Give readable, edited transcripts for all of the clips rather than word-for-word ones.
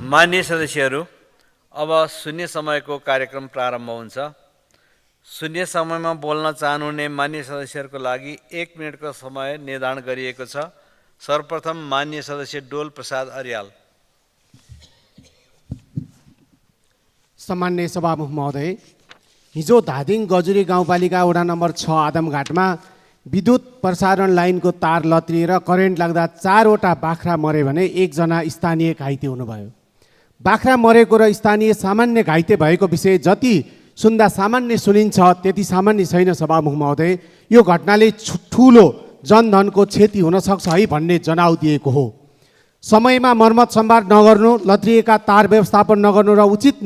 मान्य सदस्यहरू, अब शून्य समयको कार्यक्रम प्रारम्भ हुन्छ। शून्य समयमा बोल्न चाहनुहुने मान्य सदस्यहरूको लागि 1 मिनेटको समय निर्धारण गरिएको छ। सर्वप्रथम मान्य सदस्य डोल प्रसाद अर्याल। सम्माननीय सभामुख महोदय, हिजो धादिङ गजुरी गाउँपालिका वडा नम्बर 6 आदमघाटमा विद्युत प्रसारण लाइनको तार लत्रिएर करेन्ट लाग्दा 4वटा बाख्रा मरे भने 1 जना स्थानीय घाइते हुनुभयो। बाख्रा मरेको र स्थानीय सामान्य घाइते भएको विषय जति सुन्दा सामान्य सुनिन्छ त्यति सामान्य छैन सभामुख महोदय। यो घटनाले ठुलो जनधनको क्षति हुन सक्छ है भन्ने जनाउ दिएको हो। समयमा मर्मत सम्भार नगर्नु, लत्रिएका तार व्यवस्थापन नगर्नु र उचित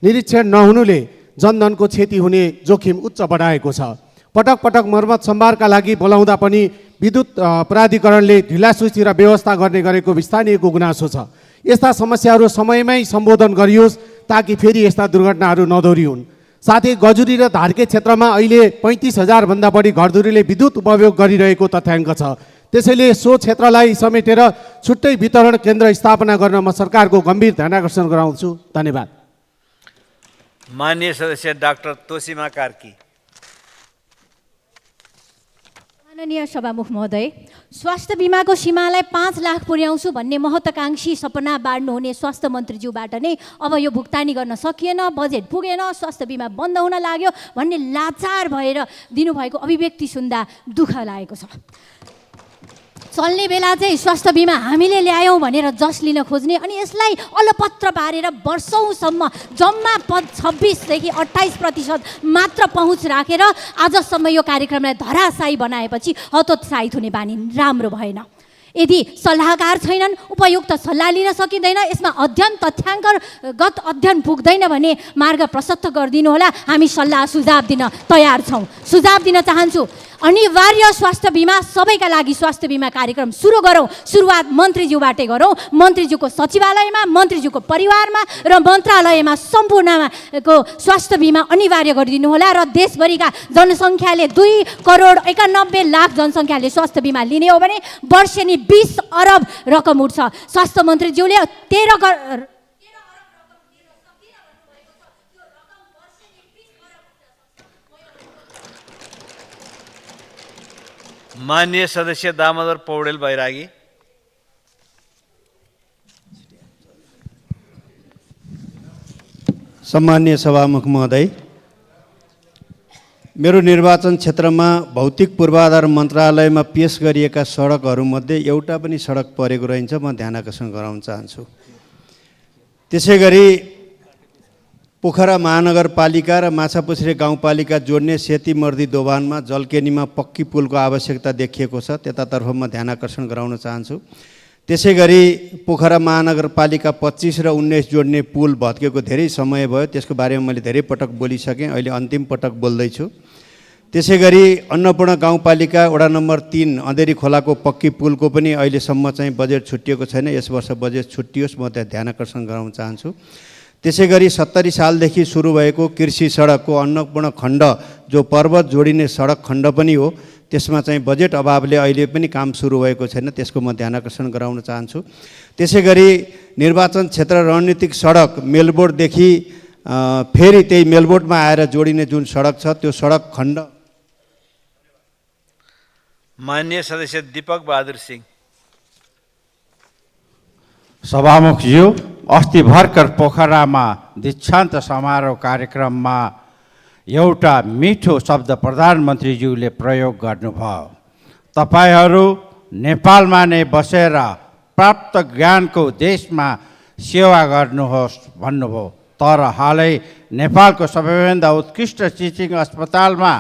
निरीक्षण नहुनुले जनधनको क्षति हुने जोखिम उच्च बढाएको छ। पटक पटक मर्मत सम्भारका लागि बोलाउँदा पनि विद्युत प्राधिकरणले ढिलासुस्ती र व्यवस्था गर्ने गरेको स्थानीयको गुनासो छ। यस्ता समस्याहरू समयमै सम्बोधन गरियोस् ताकि फेरि यस्ता दुर्घटनाहरू नदोहोरिउन्। साथै गजुरी र धार्के क्षेत्रमा अहिले 35,000 भन्दा बढी घरधुरीले विद्युत उपयोग गरिरहेको तथ्याङ्क छ। त्यसैले सो क्षेत्रलाई समेटेर छुट्टै वितरण केन्द्र स्थापना गर्न म सरकारको गम्भीर ध्यानाकर्षण गराउँछु। धन्यवाद। मान्य सदस्य डाक्टर तोसीमा कार्की। माननीय सभामुख महोदय, स्वास्थ्य बिमाको सीमालाई 5 लाख पुर्याउँछु भन्ने महत्त्वाकांक्षी सपना बाँड्नुहुने स्वास्थ्य मन्त्रीज्यूबाट नै अब यो भुक्तानी गर्न सकिएन, बजेट पुगेन, स्वास्थ्य बिमा बन्द हुन लाग्यो भन्ने लाचार भएर दिनुभएको अभिव्यक्ति सुन्दा दुःख लागेको छ। चल्ने बेला चाहिँ स्वास्थ्य बिमा हामीले ल्यायौँ भनेर जस लिन खोज्ने अनि यसलाई अलपत्र पारेर वर्षौँसम्म जम्मा 26देखि 28% मात्र पहुँच राखेर आजसम्म यो कार्यक्रमलाई धराशायी बनाएपछि हतोत्साहित हुने बानी राम्रो भएन। यदि सल्लाहकार छैनन्, उपयुक्त सल्लाह लिन सकिँदैन, यसमा अध्ययन तथ्याङ्कगत अध्ययन पुग्दैन भने मार्ग प्रशस्त गरिदिनु होला। हामी सल्लाह सुझाव दिन तयार छौँ। सुझाव दिन चाहन्छु, अनिवार्य स्वास्थ्य बिमा सबैका लागि स्वास्थ्य बिमा कार्यक्रम सुरु गरौँ। सुरुवात मन्त्रीज्यूबाटै गरौँ। मन्त्रीज्यूको सचिवालयमा, मन्त्रीज्यूको परिवारमा र मन्त्रालयमा सम्पूर्णको स्वास्थ्य बिमा अनिवार्य गरिदिनु होला र देशभरिका जनसङ्ख्याले 2,91,00,000 जनसङ्ख्याले स्वास्थ्य बिमा लिने हो भने वर्षेनी 20 अरब रकम उठ्छ। स्वास्थ्य मन्त्रीज्यूले 13 मान्य सदस्य दामोदर पौडेल बैरागी। सम्मान्य सभामुख महोदय, मेरो निर्वाचन क्षेत्रमा भौतिक पूर्वाधार मन्त्रालयमा पेश गरिएका सडकहरूमध्ये एउटा पनि सडक परेको रहन्छ। म ध्यानाकर्षण गराउन चाहन्छु। त्यसैगरी पोखरा महानगरपालिका र माछापुछ्रे गाउँपालिका जोड्ने सेतीमर्दी दोभानमा जलकेनीमा पक्की पुलको आवश्यकता देखिएको छ। त्यतातर्फ म ध्यानाकर्षण गराउन चाहन्छु। त्यसैगरी पोखरा महानगरपालिका 25 र 19 जोड्ने पुल भत्केको धेरै समय भयो। त्यसको बारेमा मैले धेरै पटक बोलिसकेँ, अहिले अन्तिम पटक बोल्दैछु। त्यसैगरी अन्नपूर्ण गाउँपालिका वडा नम्बर 3 अँधेरी खोलाको पक्की पुलको पनि अहिलेसम्म चाहिँ बजेट छुट्टिएको छैन। यस वर्ष बजेट छुट्टियोस्, म त्यहाँ ध्यानाकर्षण गराउन चाहन्छु। त्यसैगरी 70 सालदेखि सुरु भएको कृषि सडकको अन्नपूर्ण खण्ड जो पर्वत जोडिने सडक खण्ड पनि हो, त्यसमा चाहिँ बजेट अभावले अहिले पनि काम सुरु भएको छैन। त्यसको म ध्यानाकर्षण गराउन चाहन्छु। त्यसैगरी निर्वाचन क्षेत्र रणनीतिक सडक मेलबोर्डदेखि फेरि त्यही मेलबोर्डमा आएर जोडिने जुन सडक छ त्यो सडक खण्ड। मान्य सदस्य दीपक बहादुर सिंह। सभामुखज्यू, अस्ति भर्खर पोखरामा दीक्षान्त समारोह कार्यक्रममा एउटा मिठो शब्द प्रधानमन्त्रीज्यूले प्रयोग गर्नुभयो। तपाईहरू नेपालमा नै बसेर प्राप्त ज्ञानको देशमा सेवा गर्नुहोस् भन्नुभयो। तर हालै नेपालको सबैभन्दा उत्कृष्ट टिचिङ अस्पतालमा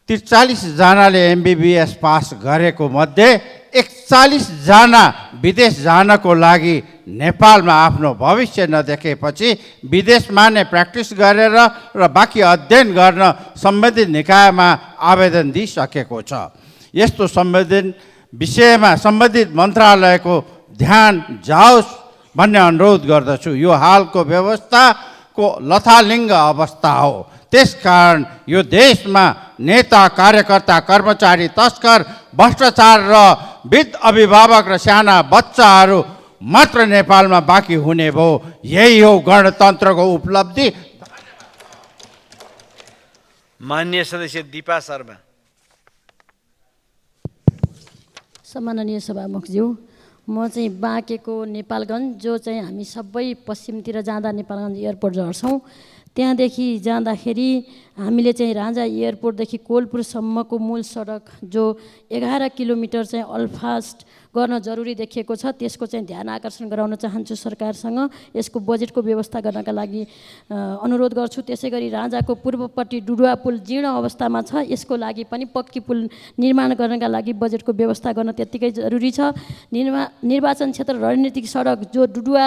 43 जनाले MBBS पास गरेको मध्ये 41 जना विदेश जानको लागि नेपालमा आफ्नो भविष्य नदेखेपछि विदेशमा नै प्र्याक्टिस गरेर र बाँकी अध्ययन गर्न सम्बन्धित निकायमा आवेदन दिइसकेको छ। यस्तो विषयमा सम्बन्धित मन्त्रालयको ध्यान जाओस् भन्ने अनुरोध गर्दछु। यो हालको व्यवस्थाको लथालिङ्ग अवस्था हो। त्यसकारण यो देशमा नेता, कार्यकर्ता, कर्मचारी, तस्कर, भ्रष्टाचार र वृद्ध अभिभावक र साना बच्चाहरू मात्र नेपालमा बाँकी हुने भयो। यही हो गणतन्त्रको उपलब्धि। माननीय सदस्य दिपा शर्मा। सम्माननीय सभामुखज्यू, म चाहिँ बाँकेको नेपालगञ्ज, जो चाहिँ हामी सबै पश्चिमतिर जाँदा नेपालगञ्ज एयरपोर्ट झर्छौँ, त्यहाँदेखि जाँदाखेरि हामीले चाहिँ राजा एयरपोर्टदेखि कोलपुरसम्मको मूल सडक जो 11 किलोमिटर चाहिँ अलफास्ट गर्न जरुरी देखिएको छ, त्यसको चाहिँ ध्यान आकर्षण गराउन चाहन्छु सरकारसँग। यसको बजेटको व्यवस्था गर्नका लागि अनुरोध गर्छु। त्यसै गरी राजाको पूर्वपट्टि डुडुवा पुल जीर्ण अवस्थामा छ, यसको लागि पनि पक्की पुल निर्माण गर्नका लागि बजेटको व्यवस्था गर्न त्यत्तिकै जरुरी छ। निर्वाचन क्षेत्र रणनीतिक सडक जो डुडुवा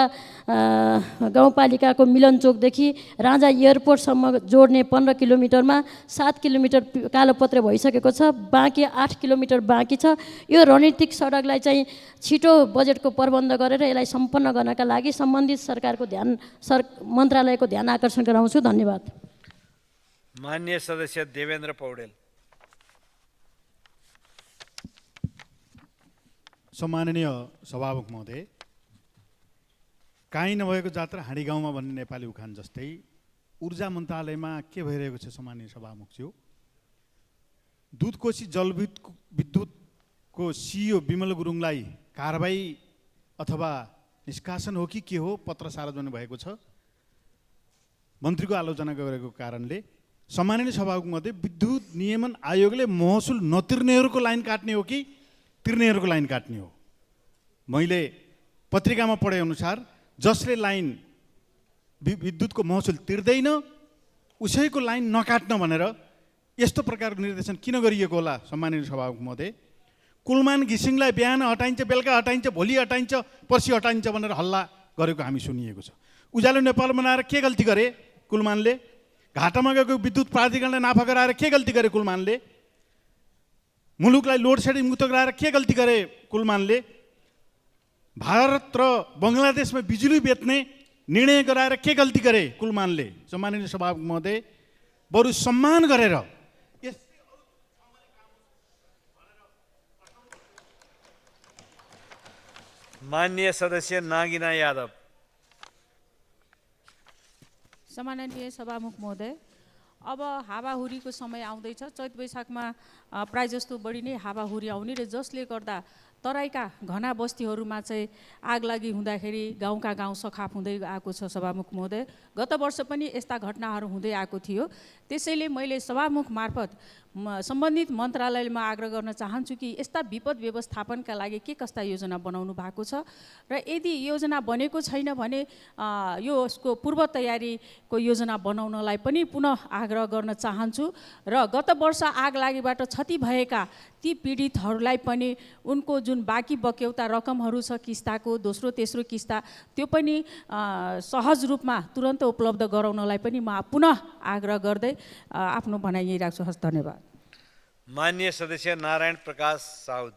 गाउँपालिकाको मिलनचोकदेखि राजा एयरपोर्टसम्म जोड्ने 15 किलोमिटरमा 7 किलोमिटर कालोपत्रे भइसकेको छ, बाँकी 8 किलोमिटर बाँकी छ। यो रणनीतिक सडकलाई चाहिँ छिटो बजेटको प्रबन्ध गरेर यसलाई सम्पन्न गर्नका लागि सम्बन्धित सरकारको मन्त्रालयको ध्यान आकर्षण गराउँछु। धन्यवाद। माननीय सदस्य देवेन्द्र पौडेल। सम्माननीय सभामुख महोदय, काहीँ नभएको जात्रा हाँडी गाउँमा भन्ने नेपाली उखान जस्तै ऊर्जा मन्त्रालयमा के भइरहेको छ सम्माननीय सभामुखज्यू? दुधकोशी जलविद्युतको सिइओ विमल गुरुङलाई कारबाही अथवा निष्कासन हो कि के हो, पत्र सार्वजनिक भएको छ। मन्त्रीको आलोचना गरेको कारणले सम्माननीय सभामुख महोदय, विद्युत नियमन आयोगले महसुल नतिर्नेहरूको लाइन काट्ने हो कि तिर्नेहरूको लाइन काट्ने हो? मैले पत्रिकामा पढे अनुसार जसले लाइन विद्युतको महसुल तिर्दैन उसैको लाइन नकाट्न भनेर यस्तो प्रकारको निर्देशन किन गरिएको होला सम्माननीय सभामुख महोदय? कुलमान घिसिङलाई बिहान हटाइन्छ, बेलुका हटाइन्छ, भोलि हटाइन्छ, पर्सि हटाइन्छ भनेर हल्ला गरेको हामी सुनिएको छ। उज्यालो नेपाल बनाएर के गल्ती गरे कुलमानले? घाटामा गएको विद्युत प्राधिकरणलाई नाफा गराएर के गल्ती गरे कुलमानले? मुलुकलाई लोड सेडिङ मुक्त गराएर के गल्ती गरे कुलमानले? भारत र बङ्गलादेशमा बिजुली बेच्ने निर्णय गराएर के गल्ती गरे कुलमानले? सम्माननीय सभामुख महोदय, बरु सम्मान गरेर माननीय सदस्य नागिना यादव। सम्माननीय सभामुख महोदय, अब हावाहुरीको समय आउँदैछ। चैत वैशाखमा प्राय जस्तो बढी नै हावाहुरी आउने र जसले गर्दा तराईका घना बस्तीहरूमा चाहिँ आगलागी हुँदाखेरि गाउँका गाउँ सखाप हुँदै आएको छ सभामुख महोदय। गत वर्ष पनि यस्ता घटनाहरू हुँदै आएको थियो। त्यसैले मैले सभामुख मार्फत सम्बन्धित मन्त्रालयमा आग्रह गर्न चाहन्छु कि यस्ता विपद व्यवस्थापनका लागि के कस्ता योजना बनाउनु भएको छ र यदि योजना बनेको छैन भने यसको पूर्व तयारीको योजना बनाउनलाई पनि पुनः आग्रह गर्न चाहन्छु र गत वर्ष आगलागीबाट क्षति भएका ती पीडितहरूलाई पनि उनको जुन बाँकी बक्यौता रकमहरू छ किस्ताको, दोस्रो तेस्रो किस्ता, त्यो पनि सहज रूपमा तुरन्त उपलब्ध गराउनलाई पनि म पुनः आग्रह गर्दै आफ्नो भनाइ यही राख्छु। हस्, धन्यवाद। माननीय सदस्य नारायण प्रकाश साउद।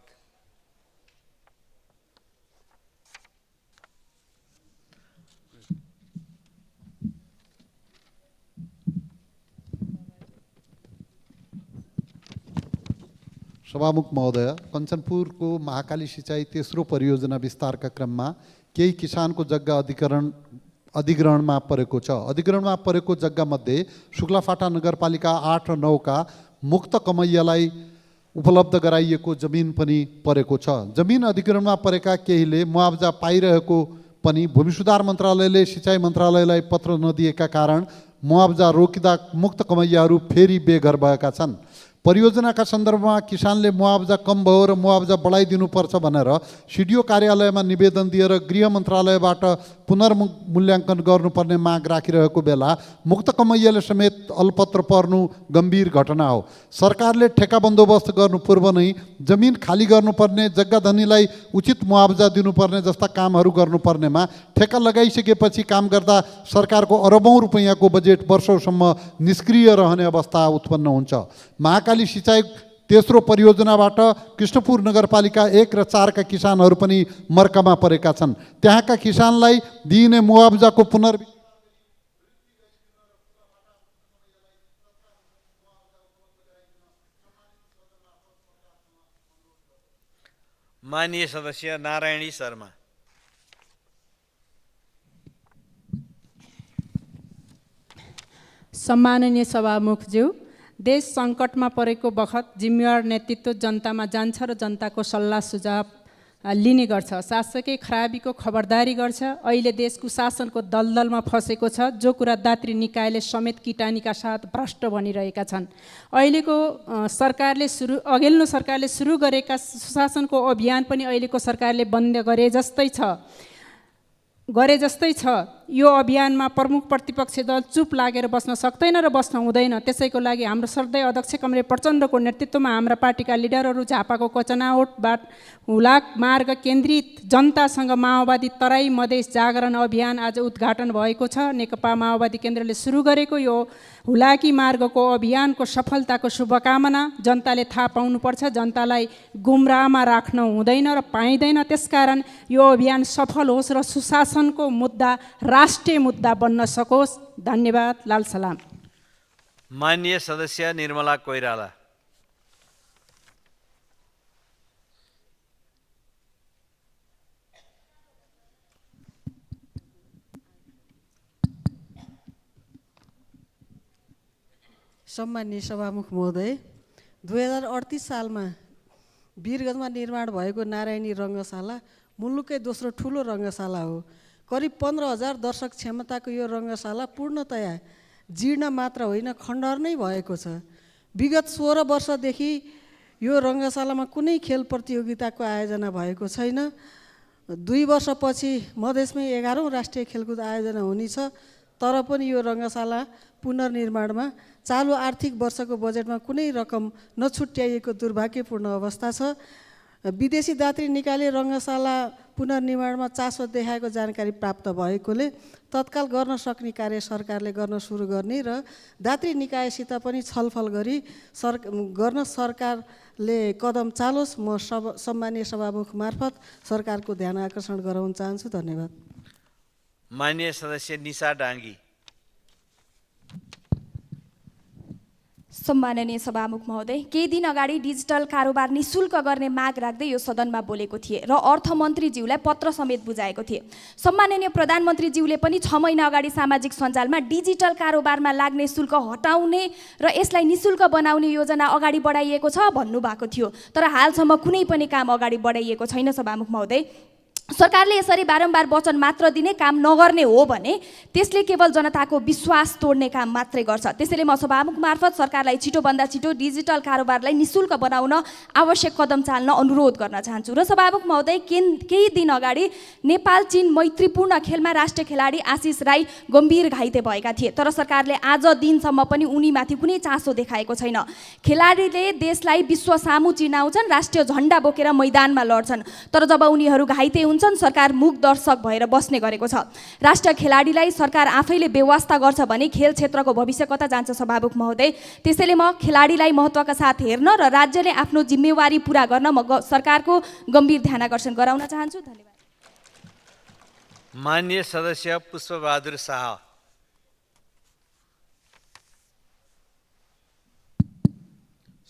सभामुख महोदय, कञ्चनपुरको महाकाली सिँचाइ तेस्रो परियोजना विस्तारका क्रममा केही किसानको जग्गा अधिग्रहणमा परेको छ। अधिग्रहणमा परेको जग्गामध्ये शुक्लाफाटा नगरपालिका 8 र 9 का मुक्त कमैयालाई उपलब्ध गराइएको जमिन पनि परेको छ। जमिन अधिग्रहणमा परेका केहीले मुआवजा पाइरहेको पनि भूमि सुधार मन्त्रालयले सिँचाइ मन्त्रालयलाई पत्र नदिएका कारण मुआवजा रोकिँदा मुक्त कमैयाहरू फेरि बेघर भएका छन्। परियोजनाका सन्दर्भमा किसानले मुआवजा कम भयो र मुआवजा बढाइदिनुपर्छ भनेर सिडिओ कार्यालयमा निवेदन दिएर गृह मन्त्रालयबाट पुनर्मूल्याङ्कन गर्नुपर्ने माग राखिरहेको बेला मुक्त कमैयाले समेत अलपत्र पर्नु गम्भीर घटना हो। सरकारले ठेका बन्दोबस्त गर्नु पूर्व नै जमिन खाली गर्नुपर्ने, जग्गा धनीलाई उचित मुआवजा दिनुपर्ने जस्ता कामहरू गर्नुपर्नेमा ठेका लगाइसकेपछि काम गर्दा सरकारको अरबौँ रुपैयाँको बजेट वर्षौँसम्म निष्क्रिय रहने अवस्था उत्पन्न हुन्छ। महाकाली सिँचाइ तेस्रो परियोजनाबाट कृष्णपुर नगरपालिका 1 र 4 का किसानहरू पनि मर्कामा परेका छन्। त्यहाँका किसानलाई दिइने मुआवजाको माननीय सदस्य नारायणी शर्मा। सम्माननीय सभामुखज्यू, देश सङ्कटमा परेको बखत जिम्मेवार नेतृत्व जनतामा जान्छ र जनताको सल्लाह सुझाव लिने गर्छ, शासकीय खराबीको खबरदारी गर्छ। अहिले देश कुशासनको दलदलमा फसेको छ, जो कुरा दात्री निकायले समेत किटानीका साथ भ्रष्ट भनिरहेका छन्। अहिलेको अघिल्लो सरकारले सुरु गरेका सुशासनको अभियान पनि अहिलेको सरकारले बन्द गरे जस्तै छ। यो अभियानमा प्रमुख प्रतिपक्षी दल चुप लागेर बस्न सक्दैन र बस्न हुँदैन। त्यसैको लागि हाम्रो श्रद्धेय अध्यक्ष कमरेड प्रचण्डको नेतृत्वमा हाम्रा पार्टीका लिडरहरू झापाको कचनावटबाट हुलाक मार्ग केन्द्रित जनतासँग माओवादी तराई मधेस जागरण अभियान आज उद्घाटन भएको छ। नेकपा माओवादी केन्द्रले सुरु गरेको यो हुलाकी मार्गको अभियानको सफलताको शुभकामना। जनताले थाहा पाउनुपर्छ, जनतालाई गुमराहमा राख्न हुँदैन र पाइँदैन। त्यसकारण यो अभियान सफल होस् र सुशासनको मुद्दा राष्ट्रिय मुद्दा बन्न सकोस्। धन्यवाद। लाल सलाम। माननीय सदस्य निर्मला कोइराला। सम्माननीय सभामुख महोदय, 2038 सालमा वीरगञ्जमा निर्माण भएको नारायणी रङ्गशाला मुलुककै दोस्रो ठुलो रङ्गशाला हो। करिब 15,000 दर्शक क्षमताको यो रङ्गशाला पूर्णतया जीर्ण मात्र होइन, खण्डहर नै भएको छ। विगत 16 वर्षदेखि यो रङ्गशालामा कुनै खेल प्रतियोगिताको आयोजना भएको छैन। 2 वर्षपछि मधेसमै 11औं राष्ट्रिय खेलकुद आयोजना हुनेछ। तर पनि यो रङ्गशाला पुनर्निर्माणमा चालु आर्थिक वर्षको बजेटमा कुनै रकम नछुट्याइएको दुर्भाग्यपूर्ण अवस्था छ। विदेशी दात्री निकायले रङ्गशाला पुनर्निर्माणमा चासो देखाएको जानकारी प्राप्त भएकोले तत्काल गर्न सक्ने कार्य सरकारले गर्न सुरु गर्ने र दात्री निकायसित पनि छलफल गरी गर्न सरकारले कदम चालोस्। म सम्माननीय सभामुख मार्फत सरकारको ध्यान आकर्षण गराउन चाहन्छु। धन्यवाद। माननीय सदस्य निशा डाङ्गी। सम्माननीय सभामुख महोदय, केही दिन अगाडि डिजिटल कारोबार निशुल्क गर्ने माग राख्दै यो सदनमा बोलेको थिए र अर्थमन्त्रीज्यूलाई पत्र समेत बुझाएको थिए। सम्माननीय प्रधानमन्त्रीज्यूले पनि 6 महिना अगाडि सामाजिक सञ्जालमा डिजिटल कारोबारमा लाग्ने शुल्क हटाउने र यसलाई निशुल्क बनाउने योजना अगाडि बढाइएको छ भन्नुभएको थियो। तर हालसम्म कुनै पनि काम अगाडि बढाइएको छैन। सभामुख महोदय, सरकारले यसरी बारम्बार वचन मात्र दिने, काम नगर्ने हो भने त्यसले केवल जनताको विश्वास तोड्ने काम मात्रै गर्छ। त्यसैले म सभामुख मार्फत सरकारलाई छिटोभन्दा छिटो डिजिटल कारोबारलाई निशुल्क बनाउन आवश्यक कदम चाल्न अनुरोध गर्न चाहन्छु। र सभामुख महोदय, केही दिन अगाडि नेपाल चीन मैत्रीपूर्ण खेलमा राष्ट्रिय खेलाडी आशिष राई गम्भीर घाइते भएका थिए। तर सरकारले आज दिनसम्म पनि उनीमाथि कुनै चासो देखाएको छैन। खेलाडीले देशलाई विश्व सामु चिनाउँछन्, राष्ट्रिय झण्डा बोकेर मैदानमा लड्छन्। तर जब उनीहरू घाइते हुन्छन्, सरकार मूक दर्शक भएर बस्ने गरेको छ। राष्ट्रिय खेलाडीलाई सरकार आफैले बेवास्ता गर्छ भने खेल क्षेत्रको भविष्य कता जान्छ सभामुख महोदय? त्यसैले म खेलाडीलाई महत्त्वका साथ हेर्न र राज्यले आफ्नो जिम्मेवारी पूरा गर्न म सरकारको गम्भीर ध्यान आकर्षण गराउन चाहन्छु। धन्यवाद। माननीय सदस्य पुष्पबहादुर शाह।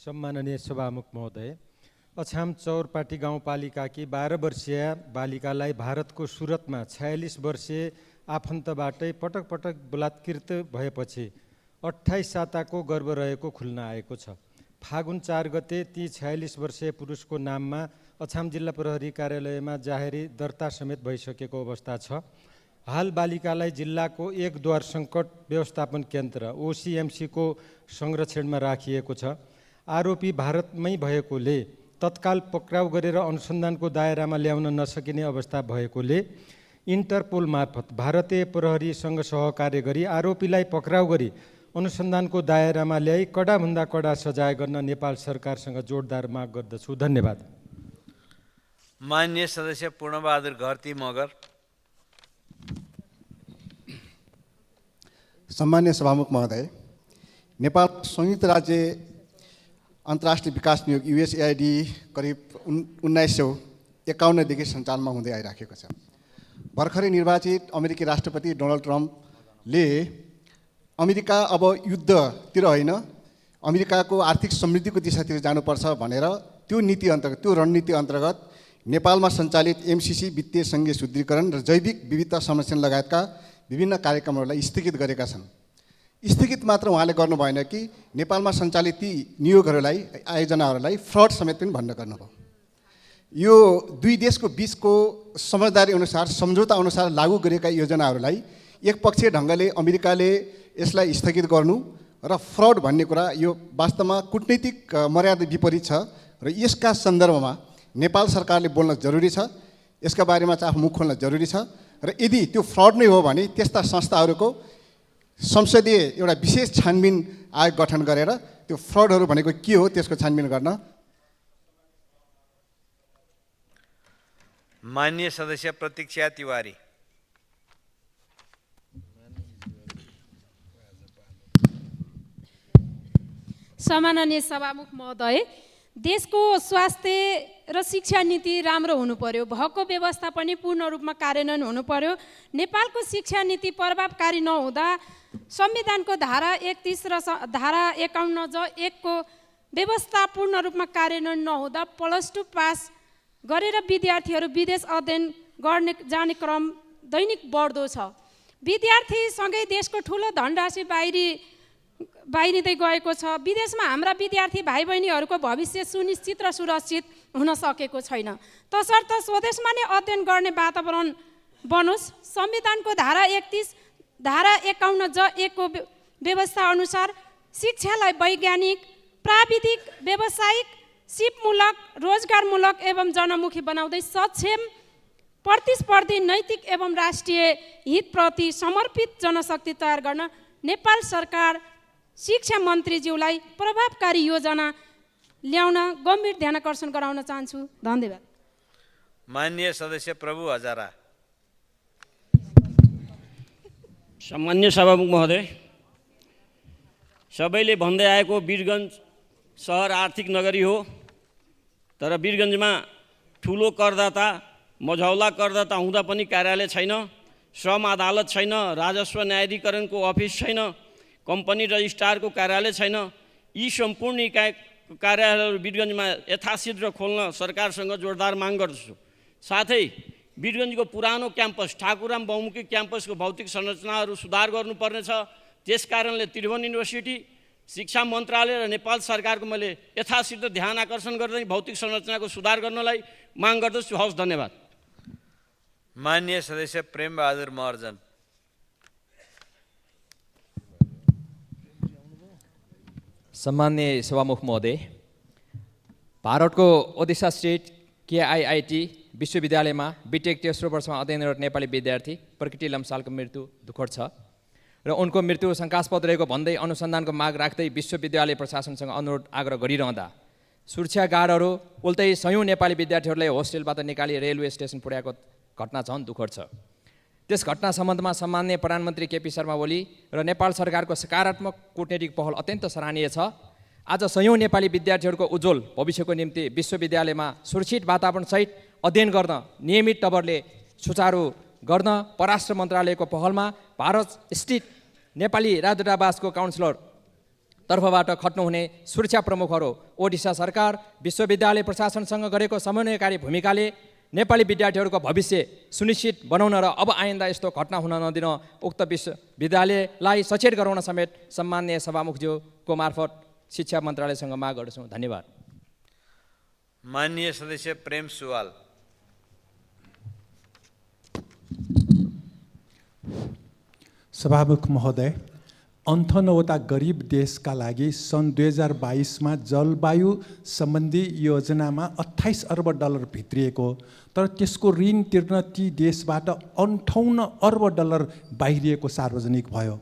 सम्माननीय सभामुख महोदय, अछाम चौरपाटी गाउँपालिकाकी 12 वर्षीय बालिकालाई भारतको सुरतमा 46 वर्षीय आफन्तबाटै पटक पटक बलात्कृत भएपछि 28 साताको गर्भ रहेको खुल्न आएको छ। फागुन 4 गते ती 46 वर्षीय पुरुषको नाममा अछाम जिल्ला प्रहरी कार्यालयमा जाहेरी दर्ता समेत भइसकेको अवस्था छ। हाल बालिकालाई जिल्लाको एक द्वार सङ्कट व्यवस्थापन केन्द्र OCMCको संरक्षणमा राखिएको छ। आरोपी भारतमै भएकोले तत्काल पक्राउ गरेर अनुसन्धानको दायरामा ल्याउन नसकिने अवस्था भएकोले इन्टरपोल मार्फत भारतीय प्रहरीसँग सहकार्य गरी आरोपीलाई पक्राउ गरी अनुसन्धानको दायरामा ल्याई कडाभन्दा कडा सजाय गर्न नेपाल सरकारसँग जोडदार माग गर्दछु। धन्यवाद। माननीय सदस्य पूर्णबहादुर घरती मगर। सम्मान्य सभामुख महोदय, नेपाल संयुक्त राज्य अन्तर्राष्ट्रिय विकास नियोग USAID करिब 1951देखि सञ्चालनमा हुँदै आइराखेको छ। भर्खरै निर्वाचित अमेरिकी राष्ट्रपति डोनाल्ड ट्रम्पले अमेरिका अब युद्धतिर होइन, अमेरिकाको आर्थिक समृद्धिको दिशातिर जानुपर्छ भनेर त्यो नीति अन्तर्गत, त्यो रणनीति अन्तर्गत नेपालमा सञ्चालित MCC वित्तीय सङ्घीय शुद्धिकरण र जैविक विविधता संरक्षण लगायतका विभिन्न कार्यक्रमहरूलाई स्थगित गरेका छन्। स्थगित मात्र उहाँले गर्नु भएन कि नेपालमा सञ्चालित ती नियोगहरूलाई आयोजनाहरूलाई फ्रड समेत पनि भन्न गर्नुभयो। यो दुई देशको बिचको समझदारी अनुसार सम्झौता अनुसार लागू गरिएका योजनाहरूलाई एकपक्षीय ढङ्गले अमेरिकाले यसलाई स्थगित गर्नु र फ्रड भन्ने कुरा यो वास्तवमा कूटनीतिक मर्यादा विपरीत छ र यसका सन्दर्भमा नेपाल सरकारले बोल्न जरुरी छ, यसका बारेमा चाहिँ आफू मुख खोल्न जरुरी छ र यदि त्यो फ्रड नै हो भने त्यस्ता संस्थाहरूको संसदीय एउटा विशेष छानबिन आयोग गठन गरेर त्यो फ्रडहरू भनेको के हो त्यसको छानबिन गर्न। माननीय सदस्य प्रतीक्षा तिवारी। सम्माननीय सभामुख महोदय, देशको स्वास्थ्य र शिक्षा नीति राम्रो हुनु पर्यो, भएको व्यवस्था पनि पूर्ण रूपमा कार्यान्वयन हुनु पर्यो। नेपालको शिक्षा नीति प्रभावकारी नहुँदा संविधानको धारा 31 र धारा 51(ज)(1) को व्यवस्था पूर्ण रूपमा कार्यान्वयन नहुँदा +2 पास गरेर विद्यार्थीहरू विदेश अध्ययन गर्ने जाने क्रम दैनिक बढ्दो छ। विद्यार्थीसँगै देशको ठुलो धनराशि बाहिरिँदै गएको छ। विदेशमा हाम्रा विद्यार्थी भाइ बहिनीहरूको भविष्य सुनिश्चित र सुरक्षित हुन सकेको छैन। तसर्थ स्वदेशमा नै अध्ययन गर्ने वातावरण बनोस्। संविधानको धारा 31, धारा 51(ज)(1) को व्यवस्था अनुसार शिक्षालाई वैज्ञानिक, प्राविधिक, व्यावसायिक, सिपमूलक, रोजगारमूलक एवं जनमुखी बनाउँदै सक्षम, प्रतिस्पर्धी, नैतिक एवं राष्ट्रिय हितप्रति समर्पित जनशक्ति तयार गर्न नेपाल सरकार शिक्षा मन्त्रीज्यूलाई प्रभावकारी योजना ल्याउन गम्भीर ध्यानाकर्षण गराउन चाहन्छु। धन्यवाद। माननीय सदस्य प्रभु हजारा। सम्मान्य सभामुख महोदय, सबैले भन्दै आएको वीरगञ्ज सहर आर्थिक नगरी हो, तर वीरगञ्जमा ठुलो करदाता, मझौला करदाता हुँदा पनि कार्यालय छैन, श्रम अदालत छैन, राजस्व न्यायाधिकरणको अफिस छैन, कम्पनी रजिस्ट्रारको कार्यालय छैन। यी सम्पूर्ण इकाइ कार्यालयहरू वीरगञ्जमा यथाशीघ्र खोल्न सरकारसँग जोरदार माग गर्दछु। साथै वीरगञ्जको पुरानो क्याम्पस ठाकुराम बहुमुखी क्याम्पसको भौतिक संरचनाहरू सुधार गर्नुपर्नेछ। त्यसकारणले त्रिभुवन युनिभर्सिटी, शिक्षा मन्त्रालय र नेपाल सरकारको मैले यथाशीघ्र ध्यान आकर्षण गर्दै भौतिक संरचनाको सुधार गर्नलाई माग गर्दछु। हवस्, धन्यवाद। माननीय सदस्य प्रेमबहादुर महर्जन। सम्मान्य सभामुख महोदय, भारतको ओडिसा स्टेट KIIT विश्वविद्यालयमा बिटेक तेस्रो वर्षमा अध्ययनरत नेपाली विद्यार्थी प्रकृति लम्सालको मृत्यु दुःखद छ र उनको मृत्यु शङ्कास्पद रहेको भन्दै अनुसन्धानको माग राख्दै विश्वविद्यालय प्रशासनसँग अनुरोध आग्रह गरिरहँदा सुरक्षा गार्डहरू उल्टै सयौँ नेपाली विद्यार्थीहरूलाई होस्टेलबाट निकाली रेलवे स्टेसन पुर्याएको घटना झन् दुःखद छ। त्यस घटना सम्बन्धमा सम्माननीय प्रधानमन्त्री KP शर्मा ओली र नेपाल सरकारको सकारात्मक कूटनीतिक पहल अत्यन्त सराहनीय छ। आज सयौँ नेपाली विद्यार्थीहरूको उज्जवल भविष्यको निम्ति विश्वविद्यालयमा सुरक्षित वातावरणसहित अध्ययन गर्न नियमित तवरले सुचारू गर्न परराष्ट्र मन्त्रालयको पहलमा भारत स्थित नेपाली राजदूतावासको काउन्सिलर तर्फबाट खट्नुहुने सुरक्षा प्रमुखहरू, ओडिसा सरकार, विश्वविद्यालय प्रशासनसँग गरेको समन्वयकारी भूमिकाले नेपाली विद्यार्थीहरूको भविष्य सुनिश्चित बनाउन र अब आइन्दा यस्तो घटना हुन नदिन उक्त विश्वविद्यालयलाई सचेत गराउन समेत सम्माननीय सभामुखज्यूको मार्फत शिक्षा मन्त्रालयसँग माग गर्दछौँ। धन्यवाद। माननीय सदस्य प्रेम सुवाल। सभामुख महोदय, 58वटा गरिब देशका लागि सन् 2022मा जलवायु सम्बन्धी योजनामा 28 अर्ब डलर भित्रिएको, तर त्यसको ऋण तिर्न ती देशबाट 58 अर्ब डलर बाहिरिएको सार्वजनिक भयो।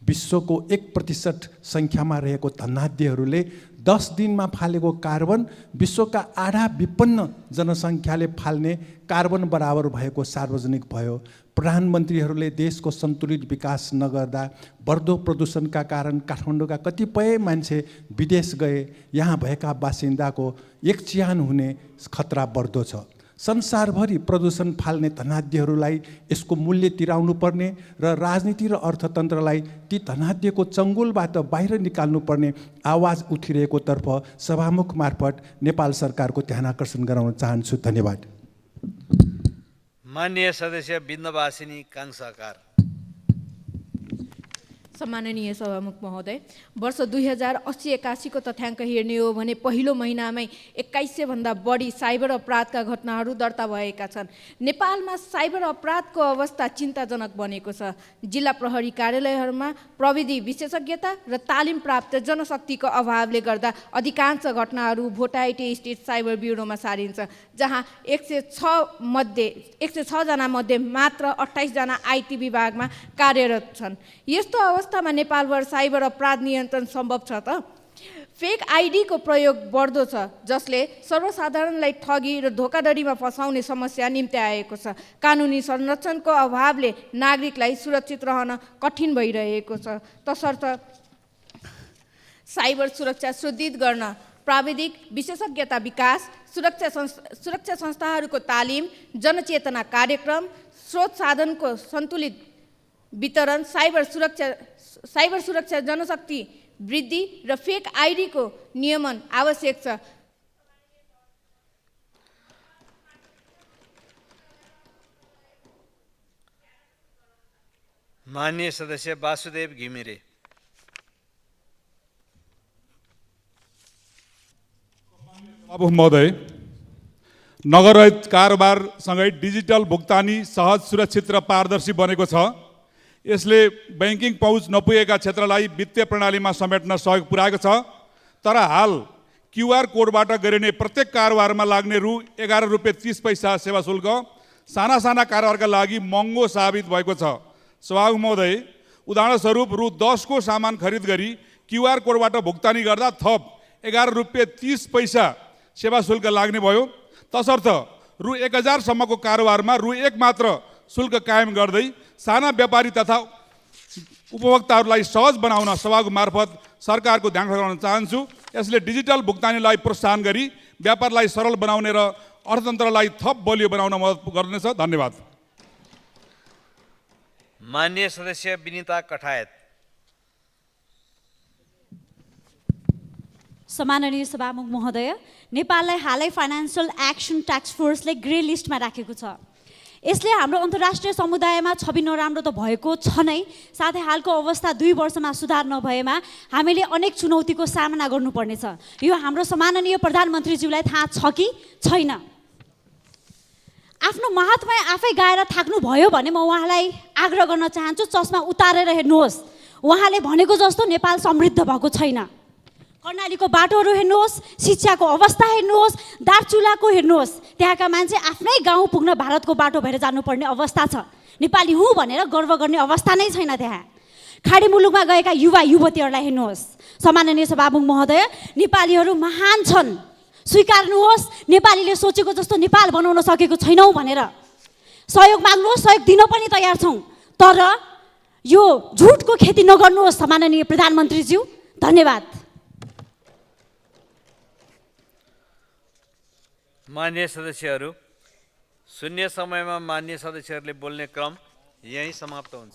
विश्वको 1% सङ्ख्यामा रहेको धनाढ्यहरूले 10 दिनमा फालेको कार्बन विश्वका आधा विपन्न जनसङ्ख्याले फाल्ने कार्बन बराबर भएको सार्वजनिक भयो। प्रधानमन्त्रीहरूले देशको सन्तुलित विकास नगर्दा बढ्दो प्रदूषणका कारण काठमाडौँका कतिपय मान्छे विदेश गए, यहाँ भएका बासिन्दाको एक चिहान हुने खतरा बढ्दो छ। संसारभरि प्रदूषण फाल्ने धनाढ्यहरूलाई यसको मूल्य तिराउनु पर्ने र राजनीति र अर्थतन्त्रलाई ती धनाढ्यको चङ्गुलबाट बाहिर निकाल्नुपर्ने आवाज उठिरहेको तर्फ सभामुख मार्फत नेपाल सरकारको ध्यान आकर्षण गराउन चाहन्छु। धन्यवाद। माननीय सदस्य बिन्दवासिनी काङसाकार। सम्माननीय सभामुख महोदय, वर्ष 2080-81 को तथ्याङ्क हेर्ने हो भने पहिलो महिनामै 2100 भन्दा बढी साइबर अपराधका घटनाहरू दर्ता भएका छन्। नेपालमा साइबर अपराधको अवस्था चिन्ताजनक बनेको छ। जिल्ला प्रहरी कार्यालयहरूमा प्रविधि विशेषज्ञता र तालिम प्राप्त जनशक्तिको अभावले गर्दा अधिकांश घटनाहरू भोटाइटे स्टेट साइबर ब्युरोमा सारिन्छ, जहाँ 106 जना मध्ये मात्र 28 जना आइटी विभागमा कार्यरत छन्। यस्तो अवस्थामा नेपालभर साइबर अपराध नियन्त्रण सम्भव छ त? फेक आइडीको प्रयोग बढ्दो छ, जसले सर्वसाधारणलाई ठगी र धोकाधडीमा फसाउने समस्या निम्त्याएको छ। कानुनी संरक्षणको अभावले नागरिकलाई सुरक्षित रहन कठिन भइरहेको छ। तसर्थ साइबर सुरक्षा सुदृढ गर्न प्राविधिक विशेषज्ञता विकास, सुरक्षा संस्थाहरूको तालिम, जनचेतना कार्यक्रम, स्रोत साधनको सन्तुलित वितरण, साइबर सुरक्षा जनशक्ति वृद्धि र फेक आइडीको नियमन आवश्यक छ। माननीय सदस्य वासुदेव घिमिरे। सभामुख महोदय, नगर रहित कारोबारसँगै डिजिटल भुक्तानी सहज, सुरक्षित र पारदर्शी बनेको छ। यसले ब्याङ्किङ पहुँच नपुगेका क्षेत्रलाई वित्तीय प्रणालीमा समेट्न सहयोग पुर्याएको छ। तर हाल क्युआर कोडबाट गरिने प्रत्येक कारोबारमा लाग्ने रु 11 रुपियाँ 30 पैसा सेवा शुल्क साना साना कारोबारका लागि महँगो साबित भएको छ। सभामुख महोदय, उदाहरणस्वरूप रु 10 को सामान खरिद गरी क्युआर कोडबाट भुक्तानी गर्दा थप 11 रुपियाँ 30 पैसा सेवा शुल्क लाग्ने भयो। तसर्थ रु 1000 सम्मको कारोबारमा रु 1 मात्र शुल्क कायम गर्दै साना व्यापारी तथा उपभोक्ताहरूलाई सहज बनाउन सभाको मार्फत सरकारको ध्यान गराउन चाहन्छु। यसले डिजिटल भुक्तानीलाई प्रोत्साहन गरी व्यापारलाई सरल बनाउने र अर्थतन्त्रलाई थप बलियो बनाउन मद्दत गर्नेछ। धन्यवाद। माननीय सदस्य विनिता कठायत। सम्माननीय सभामुख महोदय, नेपाललाई हालै फाइनेन्सियल एक्सन टास्क फोर्सले ग्रे लिस्टमा राखेको छ। यसले हाम्रो अन्तर्राष्ट्रिय समुदायमा छवि नराम्रो त भएको छ नै, साथै हालको अवस्था 2 वर्षमा सुधार नभएमा हामीले अनेक चुनौतीको सामना गर्नुपर्नेछ। यो हाम्रो सम्माननीय प्रधानमन्त्रीज्यूलाई थाहा छ कि छैन? आफ्नो महात्मा आफै गाएर थाक्नुभयो भने म उहाँलाई आग्रह गर्न चाहन्छु, चस्मा उतारेर हेर्नुहोस्। उहाँले भनेको जस्तो नेपाल समृद्ध भएको छैन। कर्णालीको बाटोहरू हेर्नुहोस्, शिक्षाको अवस्था हेर्नुहोस्, दार्चुलाको हेर्नुहोस्। त्यहाँका मान्छे आफ्नै गाउँ पुग्न भारतको बाटो भएर जानुपर्ने अवस्था छ। नेपाली हुँ भनेर गर्व गर्ने अवस्था नै छैन। त्यहाँ खाडी मुलुकमा गएका युवा युवतीहरूलाई हेर्नुहोस्। सम्माननीय सभामुख महोदय, नेपालीहरू महान छन्, स्वीकार्नुहोस्। नेपालीले सोचेको जस्तो नेपाल बनाउन सकेको छैनौँ भनेर सहयोग माग्नुहोस्, सहयोग दिन पनि तयार छौँ। तर यो झुटको खेती नगर्नुहोस् सम्माननीय प्रधानमन्त्रीज्यू। धन्यवाद। माननीय सदस्यहरू, शून्य समयमा माननीय सदस्यहरूले बोल्ने क्रम यही समाप्त हुन्छ।